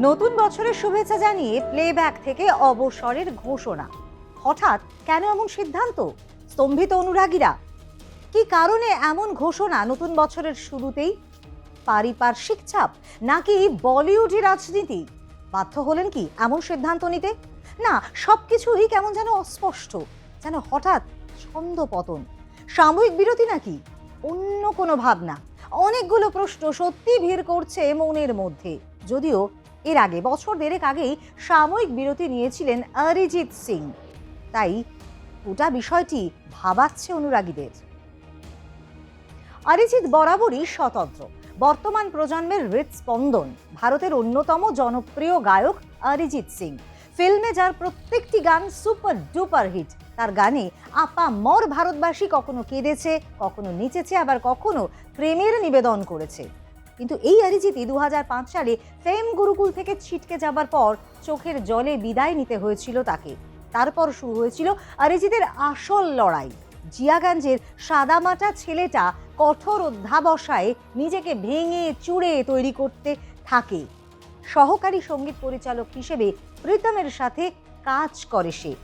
নতুন বছরের শুভেচ্ছা জানিয়ে প্লেব্যাক থেকে অবসরের ঘোষণা। হঠাৎ কেন এমন সিদ্ধান্ত? স্তম্ভিত অনুরাগীরা। কি কারণে এমন ঘোষণা নতুন বছরের শুরুতেই? পারিপার্শ্বিক চাপ নাকি বলিউডি রাজনীতি? বাধ্য হলেন কি এমন সিদ্ধান্ত নিতে? না, সবকিছুই কেমন যেন অস্পষ্ট, যেন হঠাৎ ছন্দপতন। সাময়িক বিরতি নাকি অন্য কোনো ভাবনা? অনেকগুলো প্রশ্ন সত্যি ভিড় করছে মনের মধ্যে। যদিও এর আগে বছর দেড়েক আগেই সাময়িক বিরতি নিয়েছিলেন অরিজিৎ সিং, তাই গোটা বিষয়টি ভাবাচ্ছে অনুরাগীদের। অরিজিৎ বরাবরই স্বতন্ত্র, বর্তমান প্রজন্মের হৃৎস্পন্দন, ভারতের অন্যতম জনপ্রিয় গায়ক অরিজিৎ সিং। ফিল্মে যার প্রত্যেকটি গান সুপার ডুপার হিট। তার গানে আপামর ভারতবাসী কখনো কেঁদেছে, কখনো নেচেছে, আবার কখনো প্রেমের নিবেদন করেছে। কিন্তু এই অরিজিৎই 2005 সালে ফেম গুরুকুল থেকে ছিটকে যাবার পর চোখের জলে বিদায় নিতে হয়েছিল তাকে। তারপর শুরু হয়েছিল অরিজিতের আসল লড়াই। জিয়াগঞ্জের সাদামাটা ছেলেটা কঠোর অধ্যাবসায় নিজেকে ভেঙে চুড়ে তৈরি করতে থাকে। সহকারী সঙ্গীত পরিচালক হিসেবে প্রীতমের সাথে কাজ করে সে।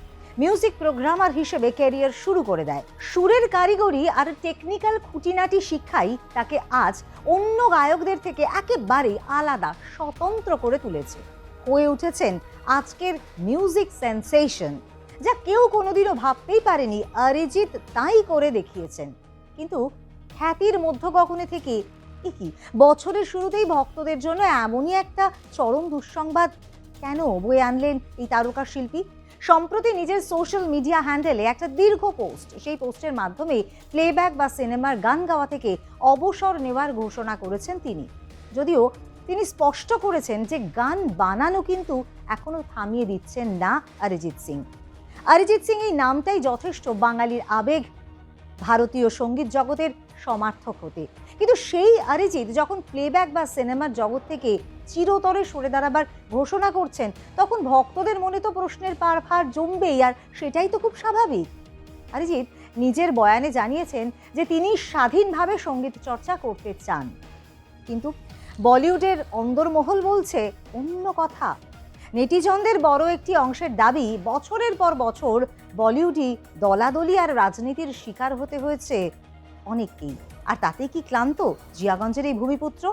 মিউজিক প্রোগ্রামার হিসেবে ক্যারিয়ার শুরু করে দেয়। সুরের কারিগরি আর টেকনিক্যাল খুঁটিনাটি শিক্ষাই তাকে আজ অন্য গায়কদের থেকে একেবারে আলাদা, স্বতন্ত্র করে তুলেছে। হয়ে উঠেছেন আজকের মিউজিক সেন্সেশন, যা কেউ কোনোদিনও ভাবতেই পারেনি অরিজিৎ তাই করে দেখিয়েছেন। কিন্তু খ্যাতির মধ্যগগনে থেকে কি বছরের শুরুতেই ভক্তদের জন্য এমনই একটা চরম দুঃসংবাদ কেন বয়ে আনলেন এই তারকা শিল্পী? সম্প্রতি নিজের সোশ্যাল মিডিয়া হ্যান্ডেলে একটা দীর্ঘ পোস্ট, সেই পোস্টের মাধ্যমে প্লেব্যাক বা সিনেমার গান গাওয়া থেকে অবসর নেওয়ার ঘোষণা করেছেন তিনি। যদিও তিনি স্পষ্ট করেছেন যে গান বানানো কিন্তু এখনো থামিয়ে দিচ্ছেন না অরিজিৎ সিং। অরিজিৎ সিং এই নামটাই যথেষ্ট বাঙালির আবেগ, ভারতীয় সঙ্গীত জগতের সমার্থক হতে। কিন্তু সেই অরিজিৎ যখন প্লেব্যাক বা সিনেমার জগৎ থেকে চিরতরে সরে দাঁড়াবার ঘোষণা করছেন, তখন ভক্তদের মনে তো প্রশ্নের পার জমবেই, আর সেটাই তো খুব স্বাভাবিক। অরিজিৎ নিজের বয়ানে জানিয়েছেন যে তিনি স্বাধীনভাবে সঙ্গীত চর্চা করতে চান, কিন্তু বলিউডের অন্দরমহল বলছে অন্য কথা। নেটিজনদের বড় একটি অংশের দাবি, বছরের পর বছর বলিউডই দলাদলি আর রাজনীতির শিকার হতে হয়েছে অনেককেই। আর তাতে কি ক্লান্ত জিয়াগঞ্জের এই ভূমিপুত্র?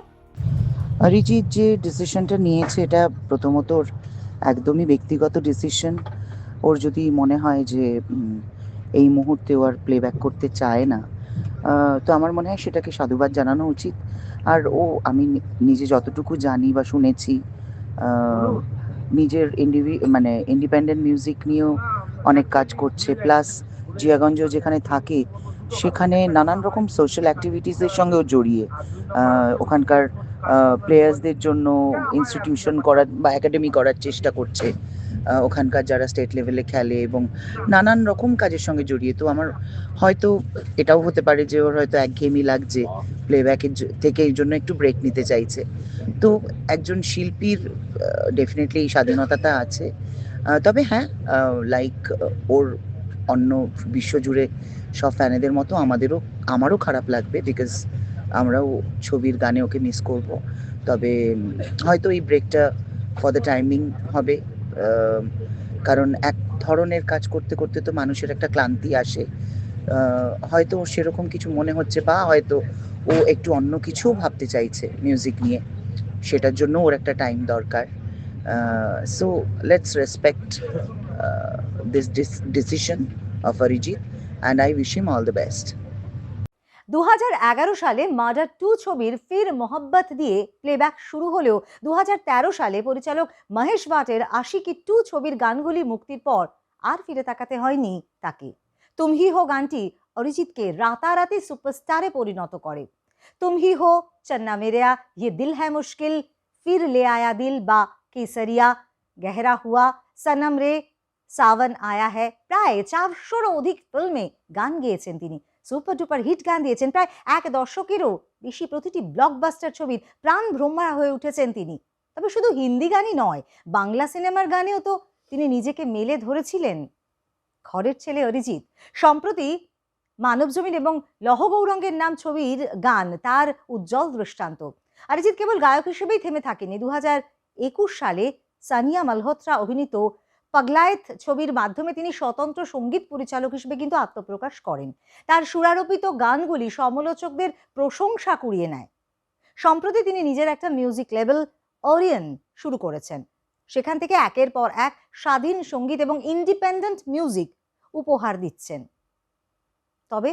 অরিজিৎ যে ডিসিশনটা নিয়েছে, এটা প্রথমত ওর একদমই ব্যক্তিগত ডিসিশন। ওর যদি মনে হয় যে এই মুহূর্তে ও আর প্লেব্যাক করতে চায় না, তো আমার মনে হয় সেটাকে সাধুবাদ জানানো উচিত। আর আমি নিজে যতটুকু জানি বা শুনেছি, নিজের ইন্ডিপেন্ডেন্ট মিউজিক নিয়েও অনেক কাজ করছে। প্লাস জিয়াগঞ্জ যেখানে থাকে, সেখানে নানান রকম সোশ্যাল অ্যাক্টিভিটিসের সঙ্গেও জড়িয়ে ওখানকার প্লেয়ার্সদের জন্য ইনস্টিটিউশন করার বা একাডেমি করার চেষ্টা করছে। ওখানকার যারা স্টেট লেভেলে খেলে এবং নানান রকম কাজের সঙ্গে জড়িয়ে। তো আমার হয়তো এটাও হতে পারে যে ওর হয়তো একঘেয়েমি লাগছে, প্লেব্যাকের থেকে এই জন্য একটু ব্রেক নিতে চাইছে। তো একজন শিল্পীর ডেফিনেটলি এই স্বাধীনতাটা আছে। তবে হ্যাঁ, লাইক ওর অন্য বিশ্বজুড়ে সব ফ্যানেদের মতো আমারও খারাপ লাগবে, বিকজ আমরাও ছবির গানে ওকে মিস করব। তবে হয়তো এই ব্রেকটা ফর দ্য টাইমিং হবে, কারণ এক ধরনের কাজ করতে করতে তো মানুষের একটা ক্লান্তি আসে। হয়তো সেরকম কিছু মনে হচ্ছে, বা হয়তো ও একটু অন্য কিছু ভাবতে চাইছে মিউজিক নিয়ে, সেটার জন্য ওর একটা টাইম দরকার। So let's respect this decision of Arijit, and I wish him all the best. 2011 সালে মার্ডার 2 ছবির ফির মোহব্বত দিয়ে প্লেব্যাক শুরু হলেও 2013 সালে পরিচালক মহেশ ভাটের আশিকি 2 ছবির গানগুলি মুক্তির পর আর ফিরে তাকাতে হয়নি তাকে। তুম হি হো গানটি অরিজিৎকে রাতারাতি সুপারস্টারে পরিণত করে। তুম হি হো, চন্না মেরেয়া, ইয়ে দিল হ্যায় মুশকিল, ফির লে আয়া দিল বা কেসরিয়া, গহরা হুয়া, সনম রে, সাवन आया है, প্রায় 400-রও অধিক ফিল্মে গান গেয়েছেন তিনি। সুপার ডুপার হিট গান দিয়েছেন প্রায় 1 দশকেরও বেশি। প্রতিটি ব্লকবাস্টার ছবির প্রাণ ভ্রমরা হয়ে উঠেছেন তিনি। তবে শুধু হিন্দি গানই নয়, বাংলা সিনেমার গানেও তো তিনি নিজেকে মেলে ধরেছিলেন। ঘরের ছেলে অরিজিৎ সম্প্রতি মানবজমিন এবং লহ গৌরঙ্গের নাম ছবির গান তার উজ্জ্বল দৃষ্টান্ত। অরিজিৎ কেবল গায়ক হিসেবেই থেমে থাকেনি। সালে সানিয়া মালহোত্রা অভিনীত পাগলায়েত ছবির মাধ্যমে তিনি স্বতন্ত্র সঙ্গীত পরিচালক হিসেবে কিন্তু আত্মপ্রকাশ করেন। তার সুরারোপিত গানগুলি সমালোচকদের প্রশংসা কুড়িয়ে নেয়। সম্প্রতি তিনি নিজের একটা মিউজিক লেবেল ওরিয়ন শুরু করেছেন। সেখান থেকে একের পর এক স্বাধীন সঙ্গীত এবং ইন্ডিপেন্ডেন্ট মিউজিক উপহার দিচ্ছেন। তবে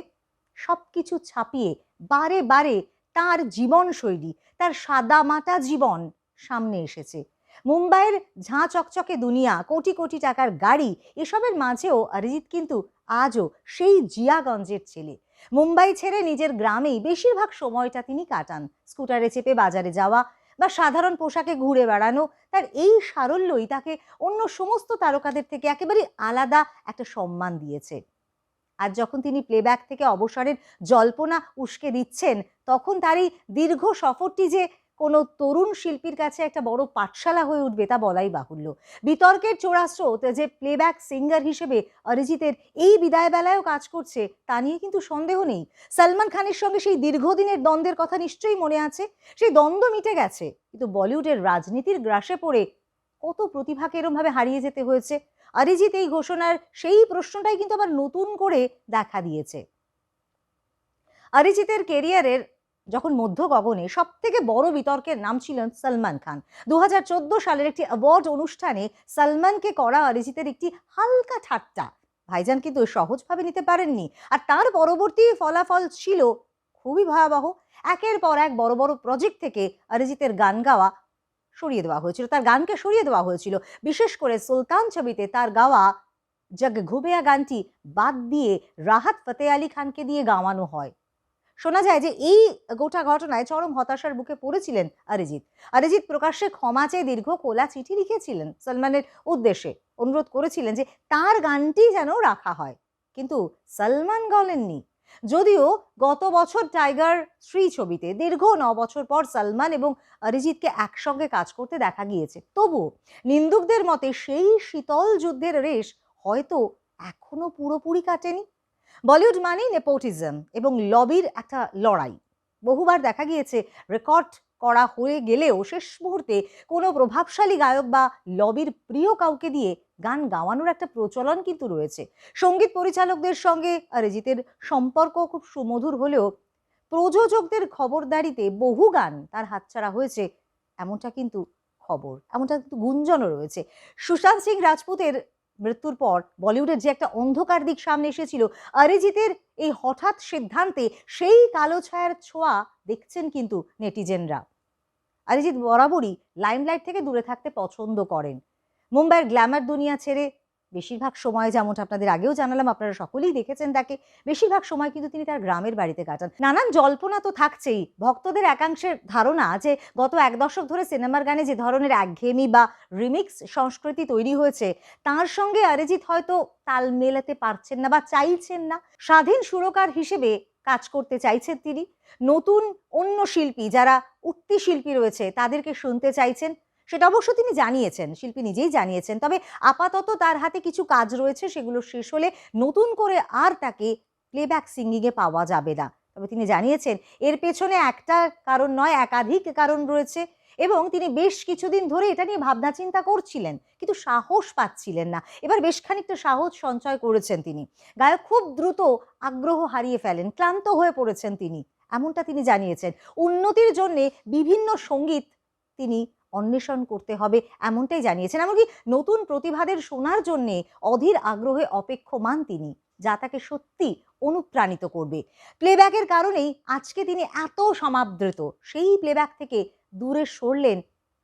সবকিছু ছাপিয়ে বারে বারে তার জীবনশৈলী, তার সাদামাটা জীবন সামনে এসেছে। মুম্বাইয়ের ঝাঁ চকচকে দুনিয়া, কোটি কোটি টাকার গাড়ি, এসবের মাঝেও অরিজিৎ কিন্তু আজও সেই জিয়াগঞ্জের ছেলে। মুম্বাই ছেড়ে নিজের গ্রামেই বেশিরভাগ সময়টা তিনি কাটান। স্কুটারে চেপে বাজারে যাওয়া বা সাধারণ পোশাকে ঘুরে বেড়ানো, তার এই সারল্যই তাকে অন্য সমস্ত তারকাদের থেকে একেবারে আলাদা একটা সম্মান দিয়েছে। আর যখন তিনি প্লেব্যাক থেকে অবসরের জল্পনা উস্কে দিচ্ছেন, তখন তার এই দীর্ঘ সফরটি যে কোনো তরুণ শিল্পীর কাছে একটা বড় পাঠশালা হয়ে উঠবে তা বলাই বাহুল্য। বিতর্কের চোরাস্রোত যে প্লেব্যাক সিঙ্গার হিসেবে অরিজিতের এই বিদায় বেলায়ও কাজ করছে তা নিয়ে কিন্তু সন্দেহ নেই। সলমান খানের সঙ্গে সেই দীর্ঘদিনের দ্বন্দ্বের কথা নিশ্চয়ই মনে আছে। সেই দ্বন্দ্ব মিটে গেছে, কিন্তু বলিউডের রাজনীতির গ্রাসে পড়ে কত প্রতিভাকে এরমভাবে হারিয়ে যেতে হয়েছে। অরিজিৎ এই ঘোষণার সেই প্রশ্নটাই কিন্তু আবার নতুন করে দেখা দিয়েছে। অরিজিতের কেরিয়ারের যখন মধ্য গগনে সব থেকে বড় বিতর্কের নাম ছিলেন সলমান খান। 2014 সালের একটি অ্যাওয়ার্ড অনুষ্ঠানে সলমানকে করা অরিজিতের একটি হালকা ঠাট্টা ভাইজান কিন্তু সহজভাবে নিতে পারেননি, আর তার পরবর্তী ফলাফল ছিল খুবই ভয়াবহ। একের পর এক বড় বড় প্রজেক্ট থেকে অরিজিতের গান গাওয়া সরিয়ে দেওয়া হয়েছিল, তার গানকে সরিয়ে দেওয়া হয়েছিল। বিশেষ করে সুলতান ছবিতে তার গাওয়া জগ ঘুবেয়া গানটি বাদ দিয়ে রাহাত ফতে আলী খানকে দিয়ে গাওয়ানো হয়। শোনা যায় যে এই গোটা ঘটনায় চরম হতাশার বুকে পড়েছিলেন অরিজিৎ। অরিজিৎ প্রকাশ্যে ক্ষমা চেয়ে দীর্ঘ খোলা চিঠি লিখেছিলেন সলমানের উদ্দেশ্যে, অনুরোধ করেছিলেন যে তার গানটি যেন রাখা হয়, কিন্তু সলমান গলেননি। যদিও গত বছর টাইগার 3 ছবিতে দীর্ঘ 9 বছর পর সলমান এবং অরিজিৎকে একসঙ্গে কাজ করতে দেখা গিয়েছে, তবুও নিন্দুকদের মতে সেই শীতল যুদ্ধের রেশ হয়তো এখনো পুরোপুরি কাটেনি। বলিউড মানেই নেপোটিজম এবং লবির একটা লড়াই। বহুবার দেখা গিয়েছে রেকর্ড করা হয়ে গেলেও শেষ মুহূর্তে কোনো প্রভাবশালী গায়ক বা লবির প্রিয় কাউকে দিয়ে গান গাওয়ানোর একটা প্রচলন কিন্তু রয়েছে। সঙ্গীত পরিচালকদের সঙ্গে অরিজিতের সম্পর্ক খুব সুমধুর হলেও প্রযোজকদের খবরদারিতে বহু গান তার হাতছাড়া হয়েছে, এমনটা কিন্তু গুঞ্জনও রয়েছে। সুশান্ত সিং রাজপুতের মৃত্যুর পর বলিউডের যে একটা অন্ধকার দিক সামনে এসেছিল, অরিজিতের এই হঠাৎ সিদ্ধান্তে সেই কালো ছায়ার ছোঁয়া দেখছেন কিন্তু নেটিজেনরা। অরিজিৎ বরাবরই লাইমলাইট থেকে দূরে থাকতে পছন্দ করেন। মুম্বাইয়ের গ্ল্যামার দুনিয়া ছেড়ে বেশিরভাগ সময়, যেমনটা আপনাদের আগেও জানালাম, আপনারা সকলেই দেখেছেন তাকে, বেশিরভাগ সময় কিন্তু তিনি তার গ্রামের বাড়িতে কাটান। নানান জল্পনা তো থাকছেই। ভক্তদের একাংশের ধারণা যে গত 1 দশক ধরে সিনেমার গানে যে ধরনের একঘেয়েমি বা রিমিক্স সংস্কৃতি তৈরি হয়েছে, তার সঙ্গে অরিজিৎ হয়তো তাল মেলাতে পারছেন না বা চাইছেন না। স্বাধীন সুরকার হিসেবে কাজ করতে চাইছেন তিনি। নতুন অন্য শিল্পী, যারা উঠতি শিল্পী রয়েছে, তাদেরকে শুনতে চাইছেন, সেটা অবশ্য তিনি জানিয়েছেন, শিল্পী নিজেই জানিয়েছেন। তবে আপাতত তার হাতে কিছু কাজ রয়েছে, সেগুলো শেষ হলে নতুন করে আর তাকে প্লেব্যাক সিঙ্গিংয়ে পাওয়া যাবে না। তবে তিনি জানিয়েছেন এর পেছনে একটা কারণ নয়, একাধিক কারণ রয়েছে এবং তিনি বেশ কিছুদিন ধরে এটা নিয়ে ভাবনা চিন্তা করছিলেন, কিন্তু সাহস পাচ্ছিলেন না। এবার বেশ খানিকটা সাহস সঞ্চয় করেছেন তিনি। গায়ক খুব দ্রুত আগ্রহ হারিয়ে ফেলেন, ক্লান্ত হয়ে পড়েছেন তিনি, এমনটা তিনি জানিয়েছেন। উন্নতির জন্যে বিভিন্ন সঙ্গীত তিনি অন্বেষণ করতে হবে, এমনটাই জানিয়েছেন। এমনকি নতুন প্রতিভাদের শোনার জন্যে অধীর আগ্রহে অপেক্ষমান তিনি, যা তাকে সত্যি অনুপ্রাণিত করবে। প্লেব্যাকের কারণেই আজকে তিনি এত সমাদৃত। সেই প্লেব্যাক থেকে দূরে সরলেন।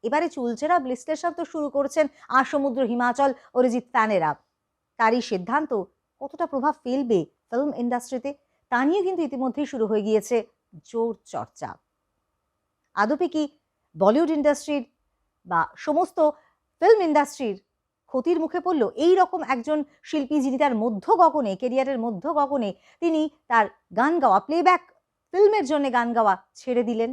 এবারে চুলচেরা বিশ্লেষণ তো শুরু করেছেন আসমুদ্র হিমাচল অরিজিৎ ফ্যানেরা। তার এই সিদ্ধান্ত কতটা প্রভাব ফেলবে ফিল্ম ইন্ডাস্ট্রিতে, তা নিয়ে কিন্তু ইতিমধ্যেই শুরু হয়ে গিয়েছে জোর চর্চা। আদপে কি বলিউড ইন্ডাস্ট্রির বা সমস্ত ফিল্ম ইন্ডাস্ট্রির ক্ষতির মুখে পড়ল এই রকম একজন শিল্পী, যিনি তার মধ্য গগনে, কেরিয়ারের মধ্য গগনে তিনি তার গান গাওয়া, প্লেব্যাক ফিল্মের জন্য গান গাওয়া ছেড়ে দিলেন?